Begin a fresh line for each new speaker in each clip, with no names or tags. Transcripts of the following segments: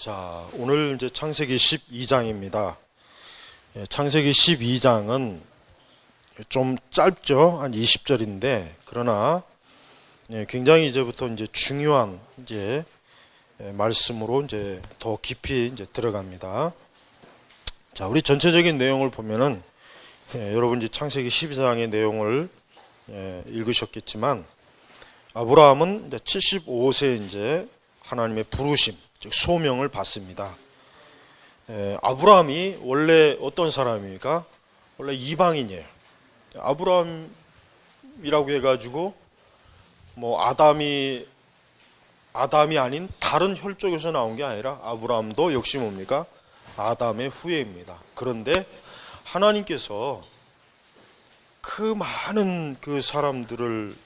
자, 오늘 이제 창세기 12장입니다. 창세기 12장은 좀 짧죠. 한 20절인데, 그러나 굉장히 이제부터 이제 중요한 이제 말씀으로 이제 더 깊이 이제 들어갑니다. 자, 우리 전체적인 내용을 보면은 여러분 이제 창세기 12장의 내용을 읽으셨겠지만, 아브라함은 이제 75세 이제 하나님의 부르심, 즉 소명을 받습니다. 아브라함이 원래 어떤 사람입니까? 원래 이방인이에요. 아브라함이라고 해가지고 뭐 아담이 아닌 다른 혈족에서 나온 게 아니라 아브라함도 역시 뭡니까? 아담의 후예입니다. 그런데 하나님께서 그 많은 그 사람들을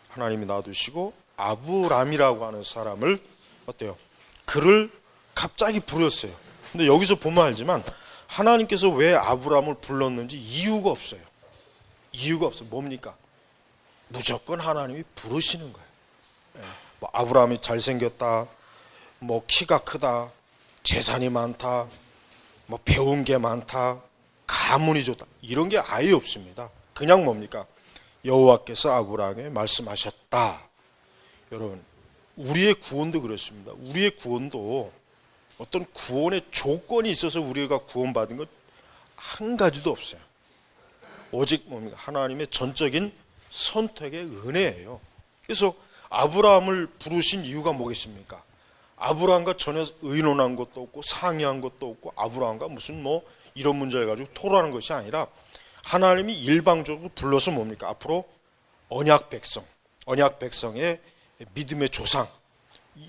하나님이 놔두시고 아브람이라고 하는 사람을 어때요? 그를 갑자기 부르셨어요. 근데 여기서 보면 알지만 하나님께서 왜 아브람을 불렀는지 이유가 없어요. 이유가 없어요. 뭡니까? 무조건 하나님이 부르시는 거예요. 뭐 아브람이 잘생겼다, 뭐 키가 크다, 재산이 많다, 뭐 배운 게 많다, 가문이 좋다, 이런 게 아예 없습니다. 그냥 뭡니까? 여호와께서 아브람에게 말씀하셨다. 여러분, 우리의 구원도 그렇습니다. 우리의 구원도 어떤 구원의 조건이 있어서 우리가 구원받은 것 한 가지도 없어요. 오직 뭡니까? 하나님의 전적인 선택의 은혜예요. 그래서 아브라함을 부르신 이유가 뭐겠습니까? 아브라함과 전혀 의논한 것도 없고 상의한 것도 없고 아브라함과 무슨 뭐 이런 문제를 가지고 토론하는 것이 아니라 하나님이 일방적으로 불러서 뭡니까? 앞으로 언약 백성의 믿음의 조상,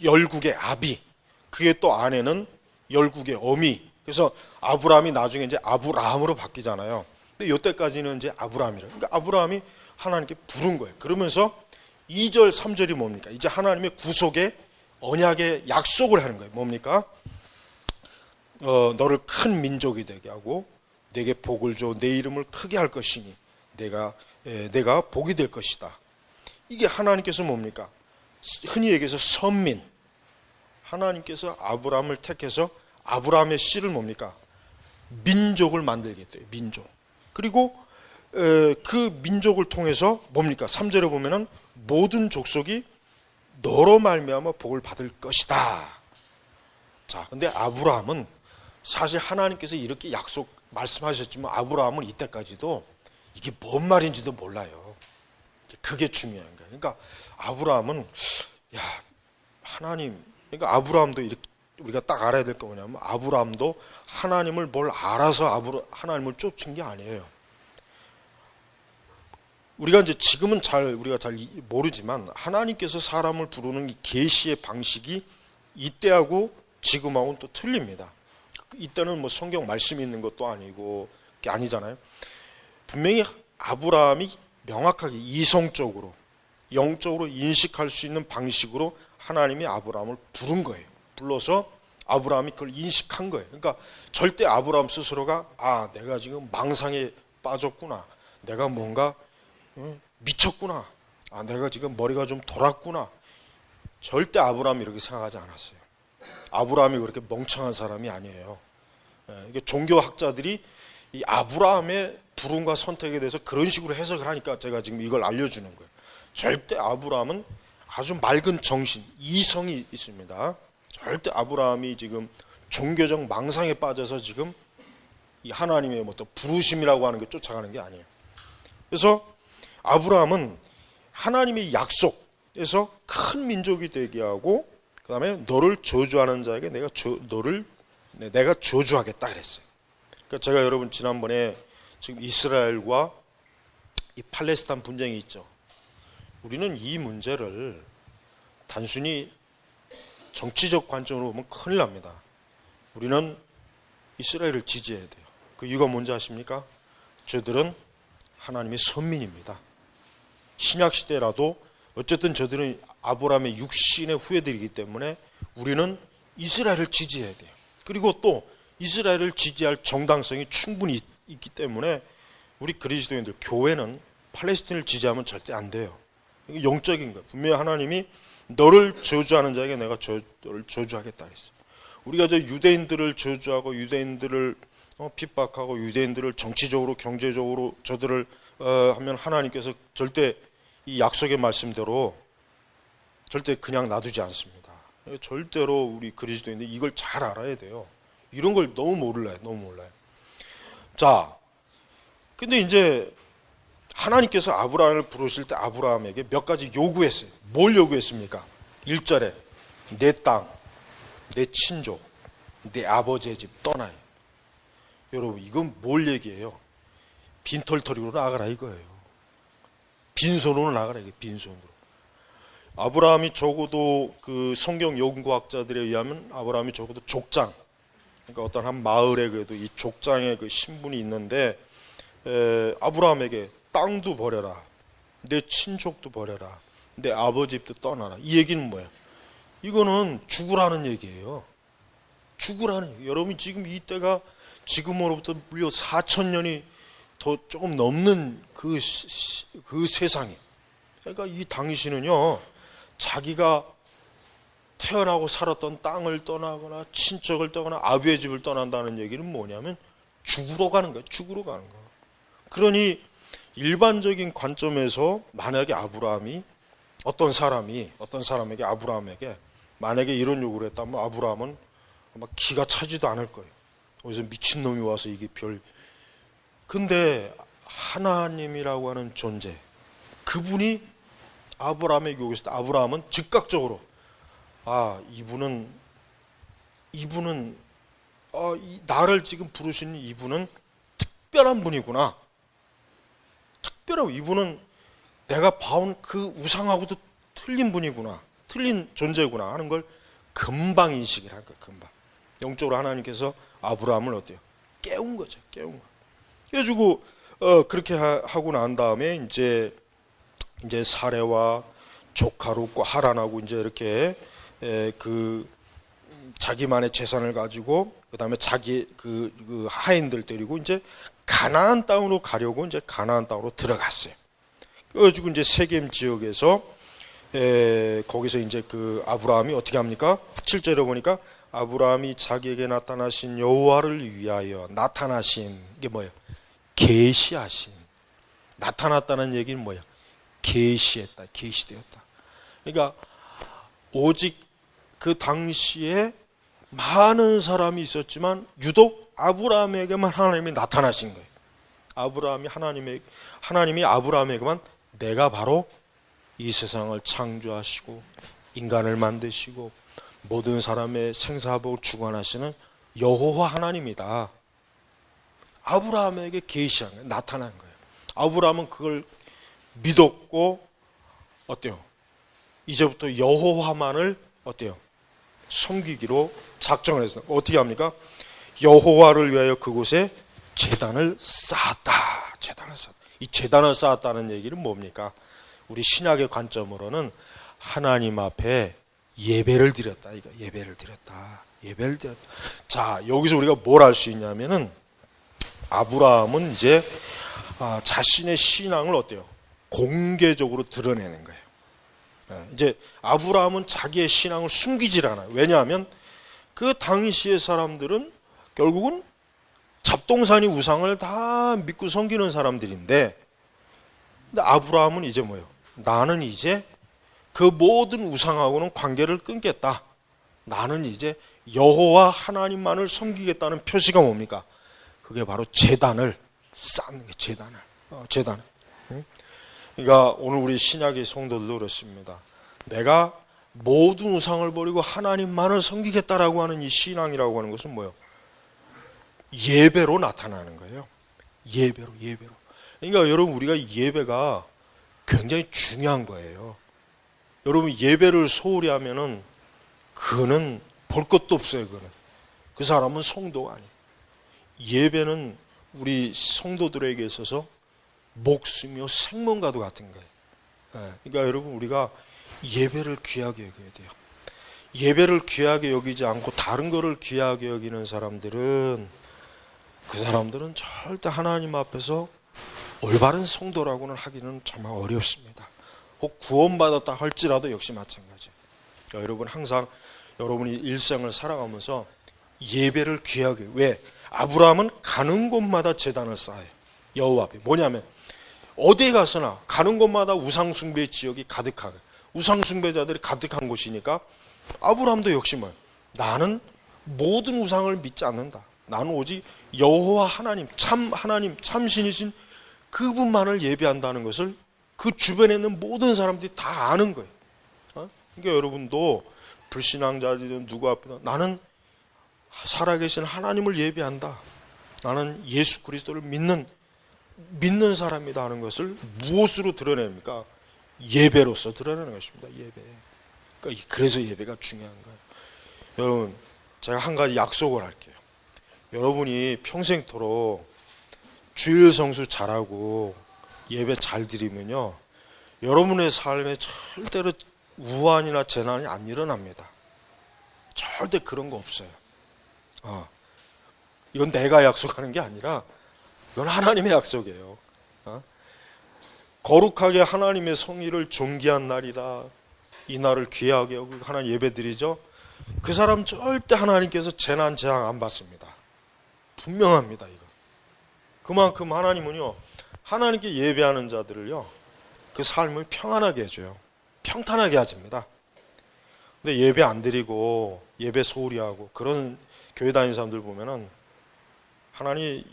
열국의 아비, 그의 또 아내는 열국의 어미. 그래서 아브라함이 나중에 이제 아브라함으로 바뀌잖아요. 근데 이때까지는 이제 아브라함이라. 그러니까 아브라함이 하나님께 부른 거예요. 그러면서 2절, 3절이 뭡니까? 이제 하나님의 구속의 언약의 약속을 하는 거예요. 뭡니까? 너를 큰 민족이 되게 하고 내게 복을 줘, 내 이름을 크게 할 것이니 내가 복이 될 것이다. 이게 하나님께서 뭡니까? 흔히 얘기해서 선민. 하나님께서 아브라함을 택해서 아브라함의 씨를 뭡니까? 민족을 만들겠대요. 민족. 그리고 그 민족을 통해서 뭡니까? 3절에 보면은 모든 족속이 너로 말미암아 복을 받을 것이다. 자, 근데 아브라함은 사실 하나님께서 이렇게 약속 말씀하셨지만 아브라함은 이때까지도 이게 뭔 말인지도 몰라요. 그게 중요한 거예요. 그러니까 아브라함은 하나님, 그러니까 아브라함도 이렇게 우리가 딱 알아야 될 거 뭐냐면 아브라함도 하나님을 뭘 알아서 하나님을 쫓은 게 아니에요. 우리가 이제 지금은 우리가 잘 모르지만 하나님께서 사람을 부르는 이 계시의 방식이 이때하고 지금하고는 또 틀립니다. 이때는 뭐 성경 말씀이 있는 것도 아니고 그게 아니잖아요. 분명히 아브라함이 명확하게 이성적으로 영적으로 인식할 수 있는 방식으로 하나님이 아브라함을 부른 거예요. 불러서 아브라함이 그걸 인식한 거예요. 그러니까 절대 아브라함 스스로가 내가 지금 망상에 빠졌구나, 내가 뭔가 미쳤구나, 내가 지금 머리가 좀 돌았구나, 절대 아브라함이 이렇게 생각하지 않았어요. 아브라함이 그렇게 멍청한 사람이 아니에요. 이게 종교학자들이 이 아브라함의 부름과 선택에 대해서 그런 식으로 해석을 하니까 제가 지금 이걸 알려주는 거예요. 절대 아브라함은 아주 맑은 정신, 이성이 있습니다. 절대 아브라함이 지금 종교적 망상에 빠져서 지금 이 하나님의 어떤 부르심이라고 하는 게 쫓아가는 게 아니에요. 그래서 아브라함은 하나님의 약속에서 큰 민족이 되게 하고 그 다음에 너를 저주하는 자에게 내가 저주하겠다 그랬어요. 그러니까 제가 여러분 지난번에 지금 이스라엘과 이 팔레스타인 분쟁이 있죠. 우리는 이 문제를 단순히 정치적 관점으로 보면 큰일 납니다. 우리는 이스라엘을 지지해야 돼요. 그 이유가 뭔지 아십니까? 저들은 하나님의 선민입니다. 신약시대라도 어쨌든 저들은 아브라함의 육신의 후예들이기 때문에 우리는 이스라엘을 지지해야 돼요. 그리고 또 이스라엘을 지지할 정당성이 충분히 있기 때문에 우리 그리스도인들, 교회는 팔레스틴을 지지하면 절대 안 돼요. 이게 영적인 거예요. 분명히 하나님이 너를 저주하는 자에게 내가 너를 저주하겠다 그랬어요. 우리가 저 유대인들을 저주하고 유대인들을 핍박하고 유대인들을 정치적으로 경제적으로 저들을 하면 하나님께서 절대 이 약속의 말씀대로 절대 그냥 놔두지 않습니다. 절대로 우리 그리스도인들 이걸 잘 알아야 돼요. 이런 걸 너무 몰라요. 자, 근데 이제 하나님께서 아브라함을 부르실 때 아브라함에게 몇 가지 요구했어요. 뭘 요구했습니까? 1절에 내 땅, 내 친족, 내 아버지의 집 떠나요. 여러분, 이건 뭘 얘기해요? 빈털터리로 나가라 이거예요. 빈손으로 나가라 이게 빈손으로. 아브라함이 적어도 그 성경 연구학자들에 의하면 아브라함이 적어도 족장, 그러니까 어떤 한 마을에 그래도 이 족장의 그 신분이 있는데 아브라함에게 땅도 버려라, 내 친족도 버려라, 내 아버지 집도 떠나라. 이 얘기는 뭐야? 이거는 죽으라는 얘기예요. 죽으라는 얘기. 여러분 지금 이때가 지금으로부터 무려 4,000년이 더 조금 넘는 그 세상이. 그러니까 이 당시는요, 자기가 태어나고 살았던 땅을 떠나거나 친척을 떠나거나 아비의 집을 떠난다는 얘기는 뭐냐면 죽으러 가는 거예요. 죽으러 가는 거. 그러니 일반적인 관점에서 만약에 아브라함이 어떤 사람에게 아브라함에게 만약에 이런 요구를 했다면 아브라함은 아마 기가 차지도 않을 거예요. 어디서 미친놈이 와서 이게 근데 하나님이라고 하는 존재, 그분이 아브라함에게 요구했을 때 아브라함은 즉각적으로 이분은 나를 지금 부르시는 이분은 특별한 분이구나. 이분은 내가 봐온 그 우상하고도 틀린 분이구나. 틀린 존재구나 하는 걸 금방 인식을 한 거예요. 금방. 영적으로 하나님께서 아브라함을 어때요? 깨운 거죠. 깨운 거. 그래가지고 그렇게 하고 난 다음에 이제 사레와 조카롭고 하란하고 이제 이렇게 그 자기만의 재산을 가지고 그다음에 자기 그 하인들 데리고 이제 가나안 땅으로 가려고 이제 가나안 땅으로 들어갔어요. 그래가지고 이제 세겜 지역에서 거기서 이제 그 아브라함이 어떻게 합니까? 7절에 보니까 아브라함이 자기에게 나타나신 여호와를 위하여 나타나신 게 뭐예요? 계시하신. 나타났다는 얘기는 뭐예요? 계시했다, 계시되었다. 그러니까 오직 그 당시에 많은 사람이 있었지만 유독 아브라함에게만 하나님이 나타나신 거예요. 하나님이 아브라함에게만 내가 바로 이 세상을 창조하시고 인간을 만드시고 모든 사람의 생사복을 주관하시는 여호와 하나님이다. 아브라함에게 계시한 거예요. 나타난 거예요. 아브라함은 그걸 믿었고 어때요? 이제부터 여호와만을 어때요? 섬기기로 작정을 했어요. 어떻게 합니까? 여호와를 위하여 그곳에 제단을 쌓았다. 이 제단을 쌓았다는 얘기는 뭡니까? 우리 신약의 관점으로는 하나님 앞에 예배를 드렸다. 이거 예배를 드렸다. 자, 여기서 우리가 뭘 알 수 있냐면은 아브라함은 이제 자신의 신앙을 어때요? 공개적으로 드러내는 거예요. 이제 아브라함은 자기의 신앙을 숨기질 않아요. 왜냐하면 그 당시의 사람들은 결국은 잡동사니 우상을 다 믿고 섬기는 사람들인데, 근데 아브라함은 이제 뭐예요? 나는 이제 그 모든 우상하고는 관계를 끊겠다. 나는 이제 여호와 하나님만을 섬기겠다는 표시가 뭡니까? 그게 바로 제단을 쌓는 거예요. 제단을. 그러니까 오늘 우리 신약의 성도들도 그렇습니다. 내가 모든 우상을 버리고 하나님만을 섬기겠다라고 하는 이 신앙이라고 하는 것은 뭐예요? 예배로 나타나는 거예요. 예배로. 그러니까 여러분, 우리가 예배가 굉장히 중요한 거예요. 여러분, 예배를 소홀히 하면은 그는 볼 것도 없어요. 그 사람은 성도가 아니에요. 예배는 우리 성도들에게 있어서 목숨이요 생명과도 같은 거예요. 그러니까 여러분, 우리가 예배를 귀하게 여겨야 돼요. 예배를 귀하게 여기지 않고 다른 거를 귀하게 여기는 사람들은 절대 하나님 앞에서 올바른 성도라고는 하기는 정말 어렵습니다. 혹 구원받았다 할지라도 역시 마찬가지예요. 여러분, 항상 여러분이 일생을 살아가면서 예배를 귀하게. 왜? 아브라함은 가는 곳마다 제단을 쌓아요. 여호와 앞에. 뭐냐면 어디에 가서나 가는 곳마다 우상숭배 지역이 가득하게, 우상숭배자들이 가득한 곳이니까 아브라함도 역시 뭐예요? 나는 모든 우상을 믿지 않는다. 나는 오직 여호와 하나님, 참 신이신 그분만을 예배한다는 것을 그 주변에 있는 모든 사람들이 다 아는 거예요. 그러니까 여러분도 불신앙자들이든 누구 앞에나 나는 살아계신 하나님을 예배한다. 나는 예수 그리스도를 믿는 사람이다 하는 것을 무엇으로 드러냅니까? 예배로서 드러내는 것입니다. 예배. 그러니까 그래서 예배가 중요한 거예요. 여러분, 제가 한 가지 약속을 할게요. 여러분이 평생토록 주일 성수 잘하고 예배 잘 드리면요, 여러분의 삶에 절대로 우환이나 재난이 안 일어납니다. 절대 그런 거 없어요. 이건 내가 약속하는 게 아니라 이건 하나님의 약속이에요. 거룩하게 하나님의 성의를 존귀한 날이라 이 날을 귀하게 여기고 하나님 예배드리죠. 그 사람 절대 하나님께서 재난 재앙 안 받습니다. 분명합니다. 이거. 그만큼 하나님은요, 하나님께 예배하는 자들을요, 그 삶을 평안하게 해줘요. 평탄하게 하십니다. 근데 예배 안 드리고 예배 소홀히 하고 그런 교회 다니는 사람들 보면은 하나님이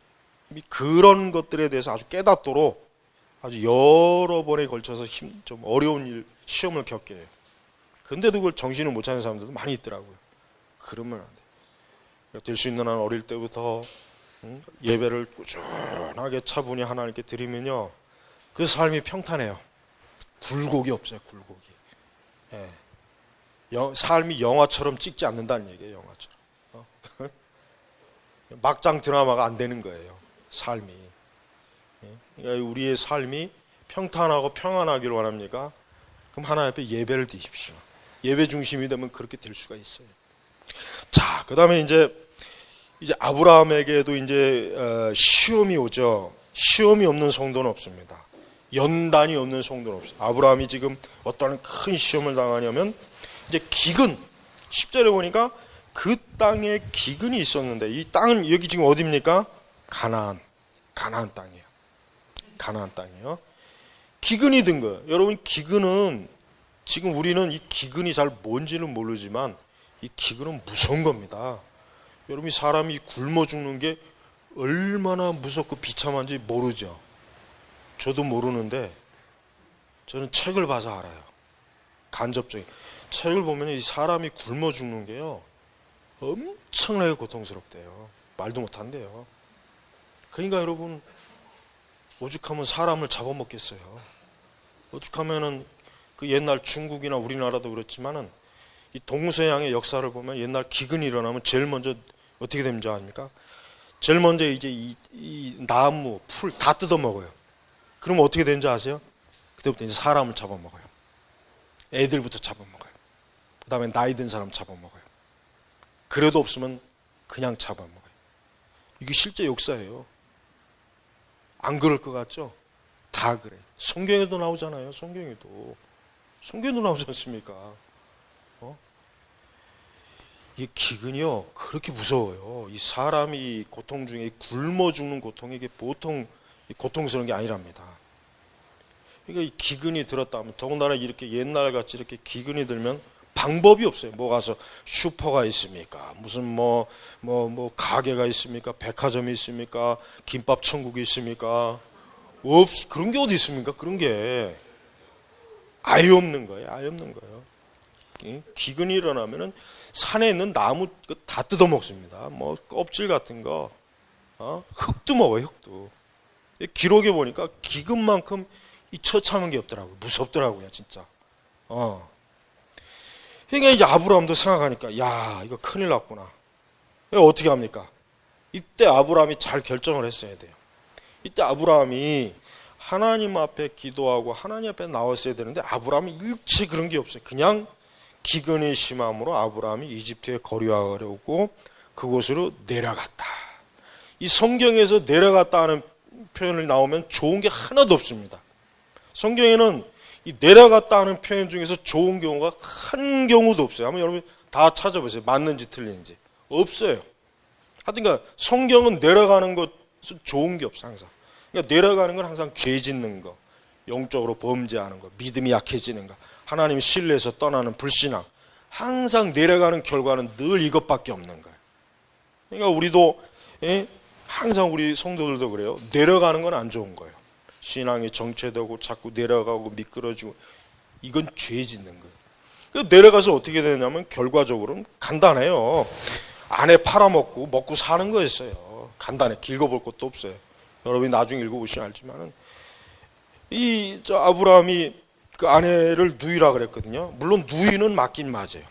그런 것들에 대해서 아주 깨닫도록 아주 여러 번에 걸쳐서 좀 어려운 시험을 겪게 해요. 근데도 그걸 정신을 못 차리는 사람들도 많이 있더라고요. 그러면 안 돼. 될 수 있는 한 어릴 때부터 예배를 꾸준하게 차분히 하나님께 드리면요, 그 삶이 평탄해요. 굴곡이 없어요. 굴곡이. 예. 삶이 영화처럼 찍지 않는다는 얘기예요. 영화처럼. 막장 드라마가 안 되는 거예요. 삶이. 그러니까 우리의 삶이 평탄하고 평안하기를 원합니까? 그럼 하나님 앞에 예배를 드십시오. 예배 중심이 되면 그렇게 될 수가 있어요. 자, 그 다음에 이제 아브라함에게도 이제 시험이 오죠. 시험이 없는 성도는 없습니다. 연단이 없는 성도는 없어요. 아브라함이 지금 어떤 큰 시험을 당하냐면 이제 기근, 10절에 보니까 그 땅에 기근이 있었는데, 이 땅은 여기 지금 어디입니까? 가나안 땅이에요. 가나안 땅이에요. 기근이 든 거예요. 여러분, 기근은 지금 우리는 이 기근이 잘 뭔지는 모르지만 이 기근은 무서운 겁니다. 여러분이 사람이 굶어 죽는 게 얼마나 무섭고 비참한지 모르죠. 저도 모르는데 저는 책을 봐서 알아요. 간접적인 책을 보면 이 사람이 굶어 죽는 게요, 엄청나게 고통스럽대요. 말도 못한대요. 그러니까 여러분, 오죽하면 사람을 잡아먹겠어요. 오죽하면은 그 옛날 중국이나 우리나라도 그렇지만은 이 동서양의 역사를 보면 옛날 기근이 일어나면 제일 먼저 어떻게 되는지 아십니까? 제일 먼저 이제 이 나무, 풀 다 뜯어먹어요. 그러면 어떻게 되는지 아세요? 그때부터 이제 사람을 잡아먹어요. 애들부터 잡아먹어요. 그 다음에 나이 든 사람 잡아먹어요. 그래도 없으면 그냥 잡아먹어요. 이게 실제 역사예요. 안 그럴 것 같죠? 다 그래. 성경에도 나오잖아요. 성경에도 나오지 않습니까? 이 기근이요, 그렇게 무서워요. 이 사람이 고통 중에 굶어 죽는 고통이 이게 보통 고통스러운 게 아니랍니다. 그러니까 이 기근이 들었다면, 더군다나 이렇게 옛날 같이 이렇게 기근이 들면 방법이 없어요. 뭐 가서 슈퍼가 있습니까? 무슨 뭐 가게가 있습니까? 백화점이 있습니까? 김밥 천국이 있습니까? 그런 게 어디 있습니까? 그런 게 아예 없는 거예요. 아예 없는 거예요. 기근이 일어나면은 산에 있는 나무 다 뜯어 먹습니다. 뭐 껍질 같은 거, 흙도 먹어요. 흙도. 기록에 보니까 기근만큼 이 처참한 게 없더라고요. 무섭더라고요, 진짜. 그러니까 이제 아브라함도 생각하니까, 야, 이거 큰일 났구나. 어떻게 합니까? 이때 아브라함이 잘 결정을 했어야 돼요. 이때 아브라함이 하나님 앞에 기도하고 하나님 앞에 나왔어야 되는데, 아브라함이 일체 그런 게 없어요. 그냥 기근이 심함으로 아브라함이 이집트에 거류하려고 그곳으로 내려갔다. 이 성경에서 내려갔다 하는 표현을 나오면 좋은 게 하나도 없습니다. 성경에는 이 내려갔다 하는 표현 중에서 좋은 경우가 한 경우도 없어요. 한번 여러분 다 찾아보세요. 맞는지 틀린지. 없어요. 하여튼가 성경은 내려가는 것은 좋은 게 없어 항상. 그러니까 내려가는 건 항상 죄 짓는 거, 영적으로 범죄하는 거, 믿음이 약해지는 거, 하나님 신뢰에서 떠나는 불신앙. 항상 내려가는 결과는 늘 이것밖에 없는 거예요. 그러니까 우리도 항상 우리 성도들도 그래요. 내려가는 건 안 좋은 거예요. 신앙이 정체되고 자꾸 내려가고 미끄러지고 이건 죄 짓는 거예요. 내려가서 어떻게 되냐면 결과적으로는 간단해요. 안에 팔아먹고 먹고 사는 거였어요. 간단해. 읽어볼 것도 없어요. 여러분이 나중에 읽어보시면 알지만은 아브라함이 그 아내를 누이라 그랬거든요. 물론 누이는 맞긴 맞아요.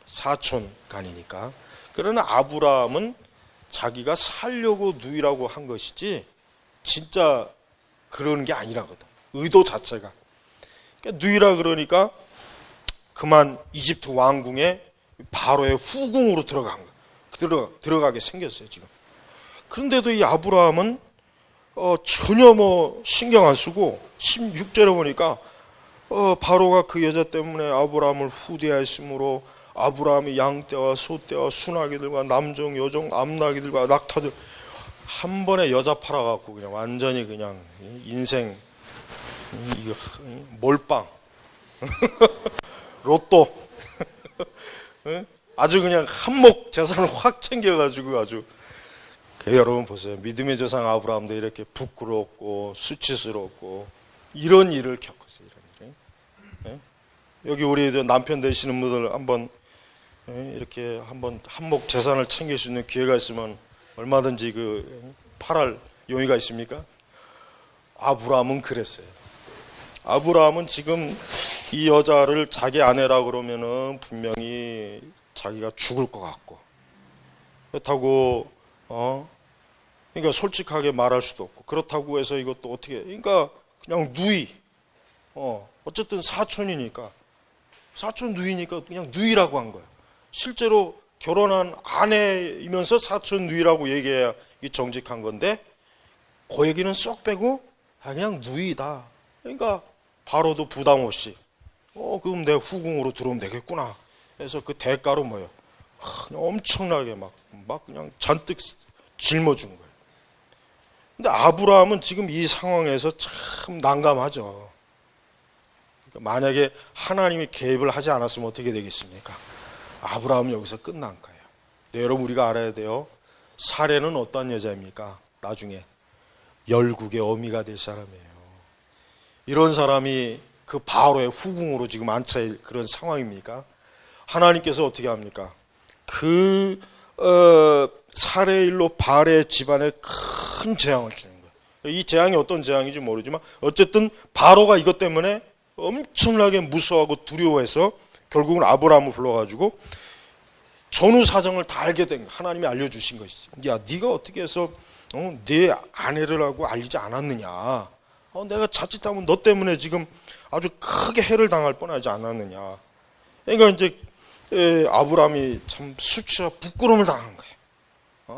사촌 간이니까. 그러나 아브라함은 자기가 살려고 누이라고 한 것이지 진짜 그러는 게 아니라거든. 의도 자체가. 그러니까 누이라 그러니까 그만 이집트 왕궁에 바로의 후궁으로 들어간 거야. 들어가게 생겼어요 지금. 그런데도 이 아브라함은 전혀 신경 안 쓰고 16절에 보니까 바로가 그 여자 때문에 아브라함을 후대하였으므로 아브라함이 양떼와 소떼와 순하기들과 남종 여종 암나기들과 낙타들 한 번에 여자 팔아갖고 그냥 완전히 그냥 인생 이거 몰빵 로또 아주 그냥 한몫 재산을 확 챙겨가지고 아주 여러분 보세요. 믿음의 조상 아브라함도 이렇게 부끄럽고 수치스럽고 이런 일을 겪었어요. 이런 일이. 여기 우리 남편 되시는 분들 한번 이렇게 한번 한몫 재산을 챙길 수 있는 기회가 있으면 얼마든지 팔할 용의가 있습니까? 아브라함은 그랬어요. 아브라함은 지금 이 여자를 자기 아내라 그러면은 분명히 자기가 죽을 것 같고 그렇다고 그러니까 솔직하게 말할 수도 없고 그렇다고 해서 이것도 어떻게 그러니까 그냥 누이 어쨌든 사촌이니까 사촌 누이니까 그냥 누이라고 한 거예요. 실제로 결혼한 아내이면서 사촌 누이라고 얘기해야 정직한 건데 그 얘기는 쏙 빼고 그냥 누이다. 그러니까 바로도 부담 없이 그럼 내 후궁으로 들어오면 되겠구나. 그래서 그 대가로 뭐예요? 그냥 엄청나게 막 그냥 잔뜩 짊어준 거예요. 근데 아브라함은 지금 이 상황에서 참 난감하죠. 그러니까 만약에 하나님이 개입을 하지 않았으면 어떻게 되겠습니까? 아브라함은 여기서 끝난 거예요. 네, 여러분 우리가 알아야 돼요. 사례는 어떤 여자입니까? 나중에 열국의 어미가 될 사람이에요. 이런 사람이 그 바로의 후궁으로 지금 앉혀있는 그런 상황입니까? 하나님께서 어떻게 합니까? 그 사례의 일로 바레 집안에 큰 재앙을 주는 거예요. 이 재앙이 어떤 재앙인지 모르지만 어쨌든 바로가 이것 때문에 엄청나게 무서워하고 두려워해서 결국은 아브라함을 불러가지고 전후 사정을 다 알게 된 거예요. 하나님이 알려주신 것이지. 야, 네가 어떻게 해서 네 아내를 하고 알리지 않았느냐. 내가 자칫하면 너 때문에 지금 아주 크게 해를 당할 뻔하지 않았느냐. 그러니까 이제 아브라함이 참 수치와 부끄러움을 당한 거예요.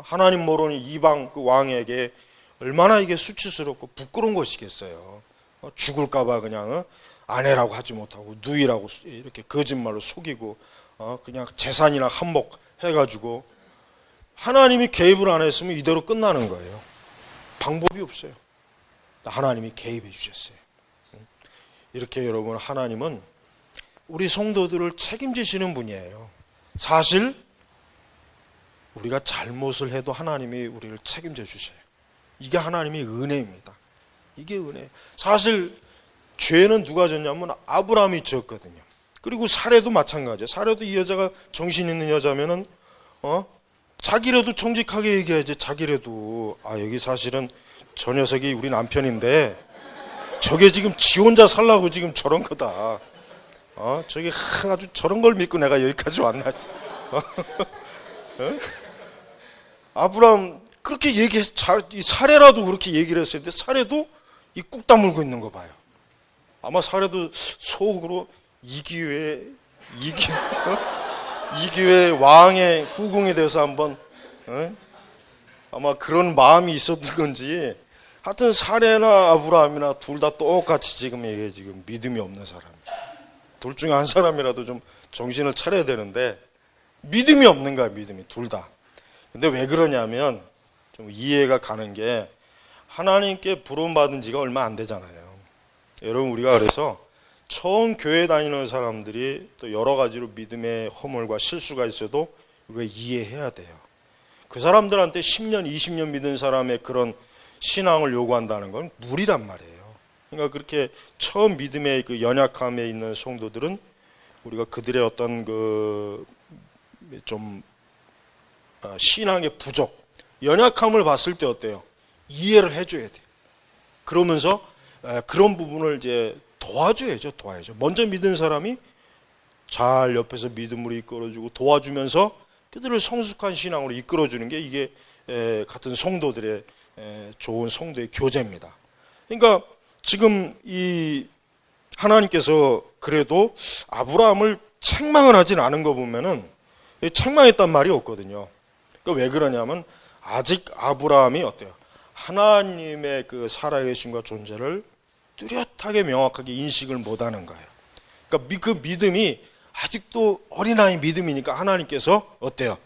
하나님 모르는 이방 그 왕에게 얼마나 이게 수치스럽고 부끄러운 것이겠어요. 죽을까봐 그냥 아내라고 하지 못하고 누이라고 이렇게 거짓말로 속이고 그냥 재산이나 한몫 해가지고 하나님이 개입을 안 했으면 이대로 끝나는 거예요. 방법이 없어요. 하나님이 개입해 주셨어요. 이렇게 여러분 하나님은 우리 성도들을 책임지시는 분이에요. 사실 우리가 잘못을 해도 하나님이 우리를 책임져 주셔요. 이게 하나님의 은혜입니다. 이게 은혜. 사실 죄는 누가 졌냐면 아브라함이 졌거든요. 그리고 사례도 마찬가지예요. 사례도 이 여자가 정신 있는 여자면은 자기라도 정직하게 얘기해야지. 자기라도 여기 사실은 저 녀석이 우리 남편인데 저게 지금 지 혼자 살라고 지금 저런 거다. 저기 아주 저런 걸 믿고 내가 여기까지 왔나. 아브라함 그렇게 얘기해서 사례라도 그렇게 얘기를 했어야 돼. 사례도 이 꾹 다물고 있는 거 봐요. 아마 사례도 속으로 이 기회에 왕의 후궁에 대해서 한번 아마 그런 마음이 있었던 건지 하여튼 사례나 아브라함이나 둘 다 똑같이 지금 이게 지금 믿음이 없는 사람이에요. 둘 중에 한 사람이라도 좀 정신을 차려야 되는데 믿음이 없는 거야. 믿음이 둘 다. 근데 왜 그러냐면 좀 이해가 가는 게 하나님께 부름받은 지가 얼마 안 되잖아요. 여러분 우리가 그래서 처음 교회 다니는 사람들이 또 여러 가지로 믿음의 허물과 실수가 있어도 우리가 이해해야 돼요. 그 사람들한테 10년, 20년 믿은 사람의 그런 신앙을 요구한다는 건 무리란 말이에요. 그러니까 그렇게 처음 믿음의 그 연약함에 있는 성도들은 우리가 그들의 어떤 그 좀 신앙의 부족, 연약함을 봤을 때 어때요? 이해를 해줘야 돼요. 그러면서 그런 부분을 이제 도와줘야죠. 먼저 믿은 사람이 잘 옆에서 믿음으로 이끌어주고 도와주면서 그들을 성숙한 신앙으로 이끌어주는 게 이게 같은 성도들의 좋은 성도의 교제입니다. 그러니까 지금 이 하나님께서 그래도 아브라함을 책망을 하진 않은 거 보면은 책망했단 말이 없거든요. 그러니까 왜 그러냐면 아직 아브라함이 어때요? 하나님의 그 살아계심과 존재를 뚜렷하게 명확하게 인식을 못하는 거예요. 그러니까 그 믿음이 아직도 어린아이 믿음이니까 하나님께서 어때요?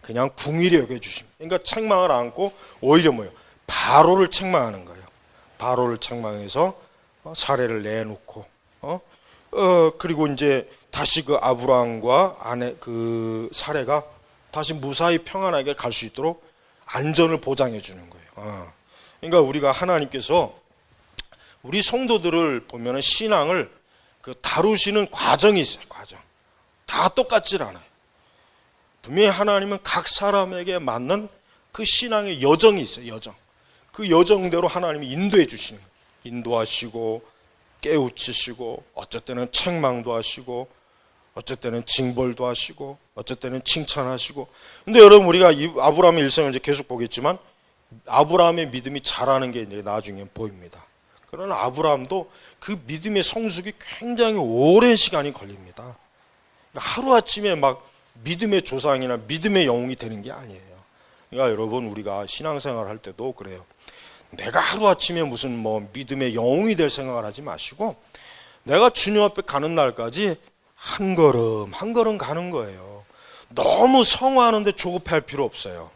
그냥 궁일이 여겨주십니다. 그러니까 책망을 안고 오히려 뭐예요? 바로를 책망하는 거예요. 바로를 책망해서 사례를 내놓고 그리고 이제 다시 그 아브라함과 아내 그 사례가 다시 무사히 평안하게 갈 수 있도록 안전을 보장해 주는 거예요. 그러니까 우리가 하나님께서 우리 성도들을 보면은 신앙을 그 다루시는 과정이 있어요. 과정. 다 똑같질 않아요. 분명히 하나님은 각 사람에게 맞는 그 신앙의 여정이 있어요. 여정. 그 여정대로 하나님이 인도해 주시는 거예요. 인도하시고 깨우치시고 어쩔 때는 책망도 하시고 어쩔 때는 징벌도 하시고 어쩔 때는 칭찬하시고. 근데 여러분 우리가 아브라함의 일생을 이제 계속 보겠지만 아브라함의 믿음이 자라는 게 이제 나중에 보입니다. 그러나 아브라함도 그 믿음의 성숙이 굉장히 오랜 시간이 걸립니다. 그러니까 하루아침에 막 믿음의 조상이나 믿음의 영웅이 되는 게 아니에요. 그러니까 여러분 우리가 신앙생활 할 때도 그래요. 내가 하루아침에 무슨 뭐 믿음의 영웅이 될 생각을 하지 마시고 내가 주님 앞에 가는 날까지 한 걸음 한 걸음 가는 거예요. 너무 성화하는데 조급해할 필요 없어요.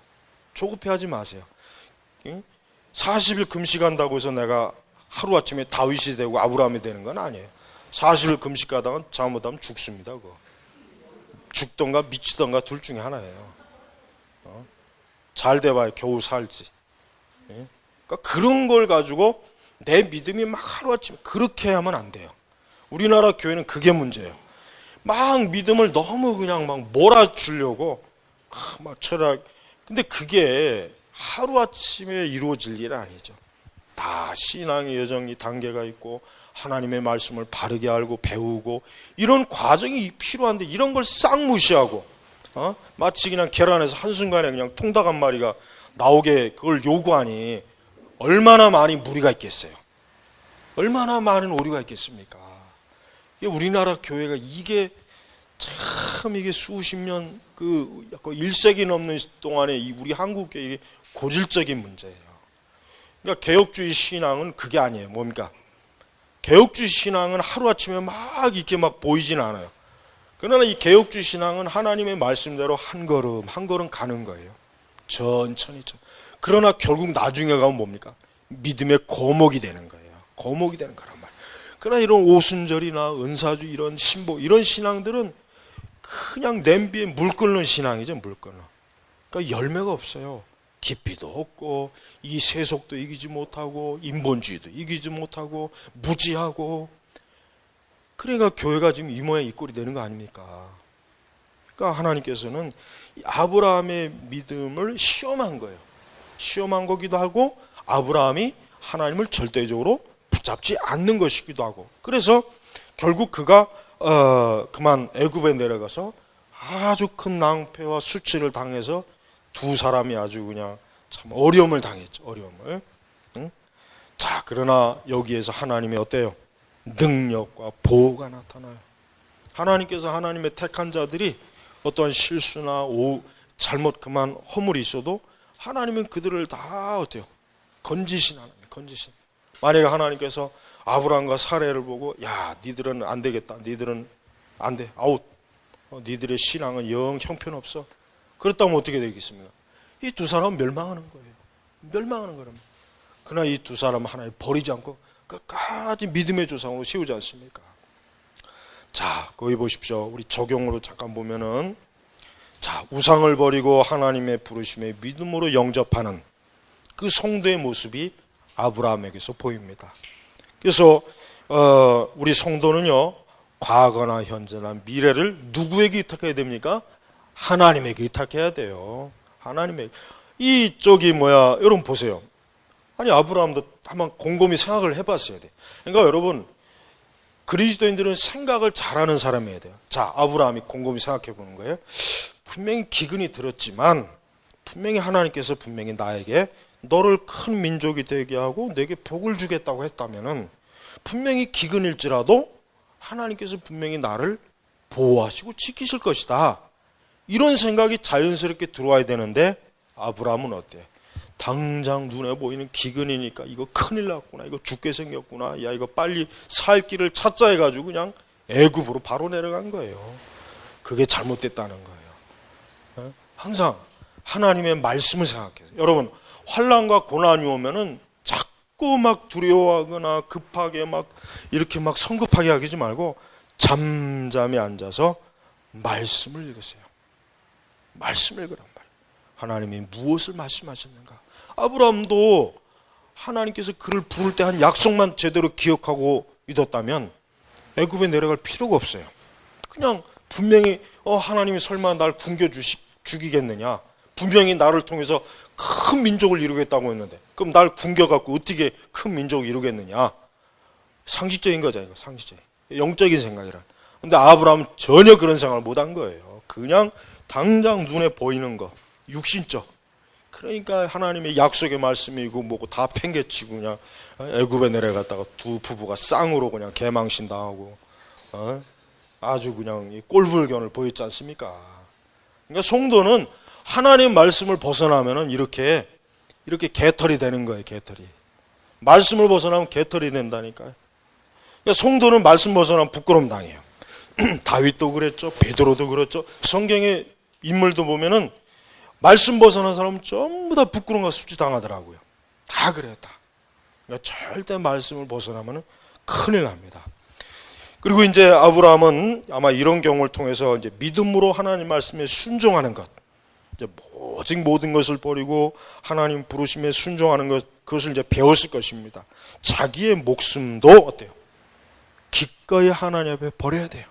조급해하지 마세요. 40일 금식한다고 해서 내가 하루아침에 다윗이 되고 아브라함이 되는 건 아니에요. 40일 금식하다가 잘못하면 죽습니다. 그거. 죽던가 미치던가 둘 중에 하나예요. 잘 돼봐야 겨우 살지. 그러니까 그런 걸 가지고 내 믿음이 막 하루아침에 그렇게 하면 안 돼요. 우리나라 교회는 그게 문제예요. 막 믿음을 너무 그냥 막 몰아주려고 막 철학. 근데 그게 하루아침에 이루어질 일은 아니죠. 다 신앙의 여정이 단계가 있고 하나님의 말씀을 바르게 알고 배우고 이런 과정이 필요한데 이런 걸 싹 무시하고 마치 그냥 계란에서 한순간에 그냥 통닭 한 마리가 나오게 그걸 요구하니 얼마나 많이 무리가 있겠어요. 얼마나 많은 오류가 있겠습니까. 우리나라 교회가 이게 참 이게 수십 년 그 1세기 넘는 동안에 우리 한국 교회의 고질적인 문제예요. 그러니까 개혁주의 신앙은 그게 아니에요. 뭡니까? 개혁주의 신앙은 하루아침에 막 이렇게 막 보이진 않아요. 그러나 이 개혁주의 신앙은 하나님의 말씀대로 한 걸음 한 걸음 가는 거예요. 천천히. 그러나 결국 나중에 가면 뭡니까? 믿음의 거목이 되는 거예요. 거목이 되는 거란 말이에요. 그러나 이런 오순절이나 은사주 이런 신보 이런 신앙들은 그냥 냄비에 물 끓는 신앙이죠. 물 끓는. 그러니까 열매가 없어요. 깊이도 없고 이 세속도 이기지 못하고 인본주의도 이기지 못하고 무지하고. 그러니까 교회가 지금 이 모양 이 꼴이 되는 거 아닙니까? 그러니까 하나님께서는 아브라함의 믿음을 시험한 거예요. 시험한 거기도 하고 아브라함이 하나님을 절대적으로 붙잡지 않는 것이기도 하고. 그래서 결국 그가 그만 애굽에 내려가서 아주 큰 낭패와 수치를 당해서 두 사람이 아주 그냥 참 어려움을 당했죠. 어려움을. 응? 자, 그러나 여기에서 하나님의 어때요? 능력과 보호가 나타나요. 하나님께서 하나님의 택한 자들이 어떠한 실수나 잘못 그만 허물이 있어도 하나님은 그들을 다 어때요? 건지신 하나님, 건지신. 만약에 하나님께서 아브라함과 사례를 보고 야, 니들은 안 되겠다. 니들은 안 돼. 아웃. 니들의 신앙은 영 형편없어. 그렇다면 어떻게 되겠습니까? 이 두 사람은 멸망하는 거예요. 멸망하는 거랍니다. 그러나 이 두 사람은 하나님 버리지 않고 끝까지 믿음의 조상으로 세우지 않습니까? 자, 거기 보십시오. 우리 적용으로 잠깐 보면은, 자, 우상을 버리고 하나님의 부르심에 믿음으로 영접하는 그 성도의 모습이 아브라함에게서 보입니다. 그래서 우리 성도는요, 과거나 현재나 미래를 누구에게 의탁해야 됩니까? 하나님에게 의탁해야 돼요. 하나님에게. 여러분 보세요. 아니, 아브라함도 한번 곰곰이 생각을 해봤어야 돼. 그러니까 여러분, 그리스도인들은 생각을 잘하는 사람이어야 돼요. 자, 아브라함이 곰곰이 생각해 보는 거예요. 분명히 기근이 들었지만, 분명히 하나님께서 분명히 나에게 너를 큰 민족이 되게 하고 내게 복을 주겠다고 했다면은, 분명히 기근일지라도 하나님께서 분명히 나를 보호하시고 지키실 것이다. 이런 생각이 자연스럽게 들어와야 되는데, 아브라함은 어때? 당장 눈에 보이는 기근이니까 이거 큰일 났구나, 이거 죽게 생겼구나, 야 이거 빨리 살 길을 찾자 해가지고 그냥 애굽으로 바로 내려간 거예요. 그게 잘못됐다는 거예요. 항상 하나님의 말씀을 생각해서, 여러분 환난과 고난이 오면은 자꾸 막 두려워하거나 급하게 막 이렇게 막 성급하게 하지 말고 잠잠히 앉아서 말씀을 읽으세요. 말씀을 읽으란 말이에요. 하나님이 무엇을 말씀하셨는가? 아브라함도 하나님께서 그를 부를 때 한 약속만 제대로 기억하고 믿었다면 애굽에 내려갈 필요가 없어요. 그냥 분명히 하나님이 설마 날 굶겨 죽이겠느냐? 분명히 나를 통해서 큰 민족을 이루겠다고 했는데, 그럼 날 굶겨갖고 어떻게 큰 민족을 이루겠느냐? 상식적인 거잖아요. 상식적인, 영적인 생각이라. 근데 아브라함은 전혀 그런 생각을 못한 거예요. 그냥 당장 눈에 보이는 거, 육신적. 그러니까 하나님의 약속의 말씀이고 뭐고 다 팽개치고 그냥 애굽에 내려갔다가 두 부부가 쌍으로 그냥 개망신 당하고 아주 그냥 꼴불견을 보였지 않습니까? 그러니까 성도는 하나님 말씀을 벗어나면은 이렇게 개털이 되는 거예요. 개털이. 말씀을 벗어나면 개털이 된다니까요. 그러니까 성도는 말씀 벗어나면 부끄러움 당해요. 다윗도 그랬죠. 베드로도 그랬죠. 성경의 인물도 보면은 말씀 벗어난 사람은 전부 다 부끄러움과 수치 당하더라고요. 다 그래요, 다. 그러니까 절대 말씀을 벗어나면 큰일 납니다. 그리고 이제 아브라함은 아마 이런 경우를 통해서 이제 믿음으로 하나님 말씀에 순종하는 것, 이제 오직 모든 것을 버리고 하나님 부르심에 순종하는 것, 그것을 이제 배웠을 것입니다. 자기의 목숨도 어때요? 기꺼이 하나님 앞에 버려야 돼요.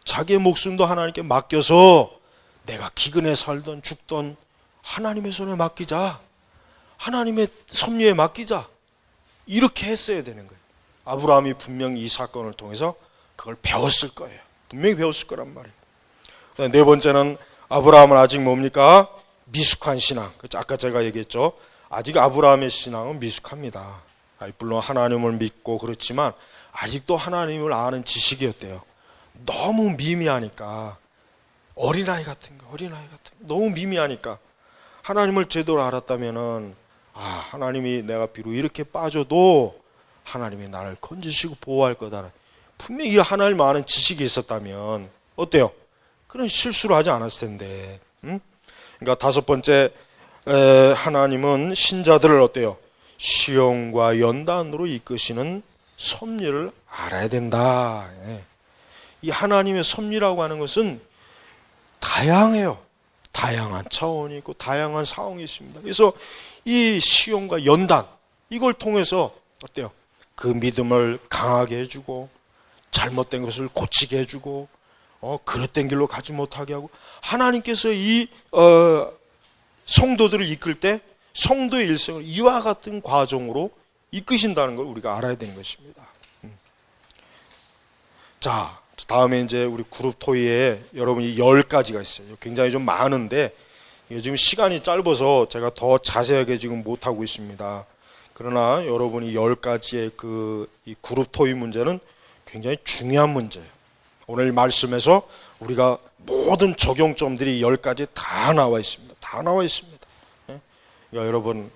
자기의 목숨도 하나님께 맡겨서 내가 기근에 살던 죽던 하나님의 손에 맡기자. 하나님의 섭리에 맡기자. 이렇게 했어야 되는 거예요. 아브라함이 분명히 이 사건을 통해서 그걸 배웠을 거예요. 분명히 배웠을 거란 말이에요. 네 번째는 아브라함은 아직 뭡니까? 미숙한 신앙. 아까 제가 얘기했죠. 아직 아브라함의 신앙은 미숙합니다. 물론 하나님을 믿고 그렇지만 아직도 하나님을 아는 지식이었대요. 너무 미미하니까. 어린아이 같은 거. 너무 미미하니까. 하나님을 제대로 알았다면은, 하나님이 내가 비록 이렇게 빠져도 하나님이 나를 건지시고 보호할 거다. 분명히 이 하나님 아는 지식이 있었다면, 어때요? 그런 실수를 하지 않았을 텐데. 그러니까 다섯 번째, 하나님은 신자들을 어때요? 시험과 연단으로 이끄시는 섭리를 알아야 된다. 이 하나님의 섭리라고 하는 것은 다양해요. 다양한 차원이 있고 다양한 상황이 있습니다. 그래서 이 시험과 연단, 이걸 통해서 어때요? 그 믿음을 강하게 해주고 잘못된 것을 고치게 해주고 그릇된 길로 가지 못하게 하고, 하나님께서 이 성도들을 이끌 때 성도의 일생을 이와 같은 과정으로 이끄신다는 걸 우리가 알아야 되는 것입니다. 자, 다음에 이제 우리 그룹 토의에 여러분이 10가지가 있어요. 굉장히 좀 많은데 이게 지금 시간이 짧아서 제가 더 자세하게 지금 못하고 있습니다. 그러나 여러분이 10가지의 이 그룹 토의 문제는 굉장히 중요한 문제예요. 오늘 말씀에서 우리가 모든 적용점들이 10가지 다 나와 있습니다. 다 나와 있습니다. 그러니까 여러분,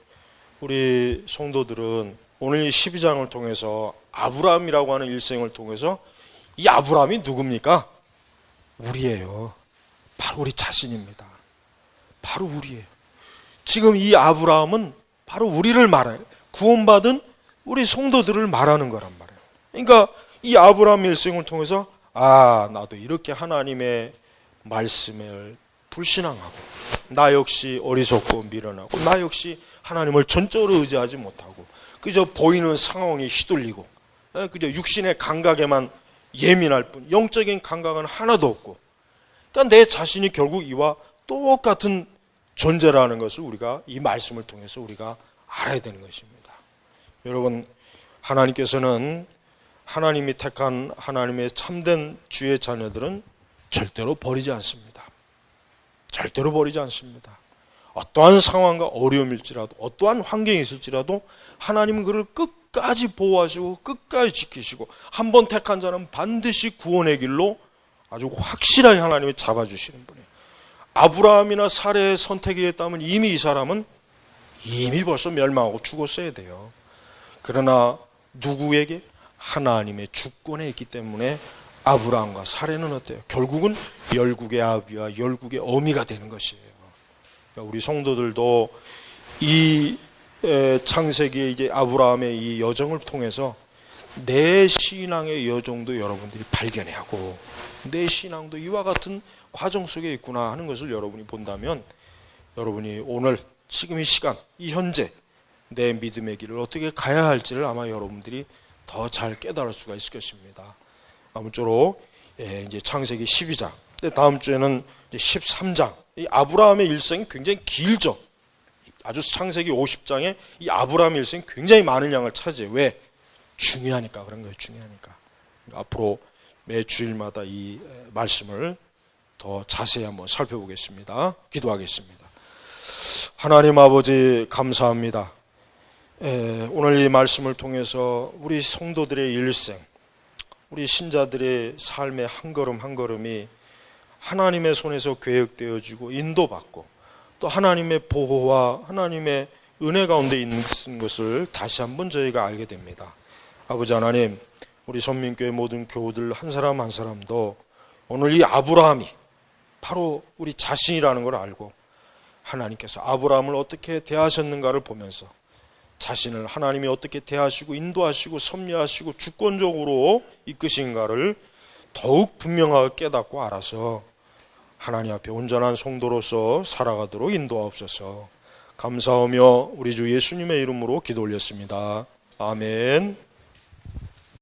우리 성도들은 오늘 이 12장을 통해서 아브라함이라고 하는 일생을 통해서 이 아브라함이 누굽니까? 우리예요. 바로 우리 자신입니다. 바로 우리예요. 지금 이 아브라함은 바로 우리를 말해요. 구원받은 우리 성도들을 말하는 거란 말이에요. 그러니까 이 아브라함 일생을 통해서 나도 이렇게 하나님의 말씀을 불신앙하고, 나 역시 어리석고 미련하고, 나 역시 하나님을 전적으로 의지하지 못하고 그저 보이는 상황에 휘둘리고 그저 육신의 감각에만 예민할 뿐 영적인 감각은 하나도 없고, 그러니까 내 자신이 결국 이와 똑같은 존재라는 것을 우리가 이 말씀을 통해서 우리가 알아야 되는 것입니다. 여러분, 하나님께서는 하나님이 택한 하나님의 참된 주의 자녀들은 절대로 버리지 않습니다. 절대로 버리지 않습니다. 어떠한 상황과 어려움일지라도, 어떠한 환경이 있을지라도 하나님은 그를 끝까지 보호하시고 끝까지 지키시고, 한번 택한 자는 반드시 구원의 길로 아주 확실하게 하나님이 잡아주시는 분이에요. 아브라함이나 사레의 선택에 의했다면 이미 이 사람은 이미 벌써 멸망하고 죽었어야 돼요. 그러나 누구에게? 하나님의 주권에 있기 때문에 아브라함과 사레는 어때요? 결국은 열국의 아비와 열국의 어미가 되는 것이에요. 그러니까 우리 성도들도 이 창세기의 이제 아브라함의 이 여정을 통해서 내 신앙의 여정도 여러분들이 발견해야 하고, 내 신앙도 이와 같은 과정 속에 있구나 하는 것을 여러분이 본다면, 여러분이 오늘 지금 이 시간, 이 현재 내 믿음의 길을 어떻게 가야 할지를 아마 여러분들이 더 잘 깨달을 수가 있을 것입니다. 아무쪼록 이제 창세기 12장, 다음 주에는 이제 13장. 이 아브라함의 일생이 굉장히 길죠. 아주 창세기 50장에 이 아브라함의 일생이 굉장히 많은 양을 차지해요. 왜? 중요하니까 그런 거예요. 중요하니까. 그러니까 앞으로 매 주일마다 이 말씀을 더 자세히 한번 살펴보겠습니다. 기도하겠습니다. 하나님 아버지, 감사합니다. 오늘 이 말씀을 통해서 우리 성도들의 일생, 우리 신자들의 삶의 한 걸음 한 걸음이 하나님의 손에서 계획되어지고 인도받고, 또 하나님의 보호와 하나님의 은혜 가운데 있는 것을 다시 한번 저희가 알게 됩니다. 아버지 하나님, 우리 선민교회 모든 교우들 한 사람 한 사람도 오늘 이 아브라함이 바로 우리 자신이라는 걸 알고, 하나님께서 아브라함을 어떻게 대하셨는가를 보면서 자신을 하나님이 어떻게 대하시고 인도하시고 섭리하시고 주권적으로 이끄신가를 더욱 분명하게 깨닫고 알아서 하나님 앞에 온전한 성도로서 살아가도록 인도하옵소서. 감사하며 우리 주 예수님의 이름으로 기도 올렸습니다. 아멘.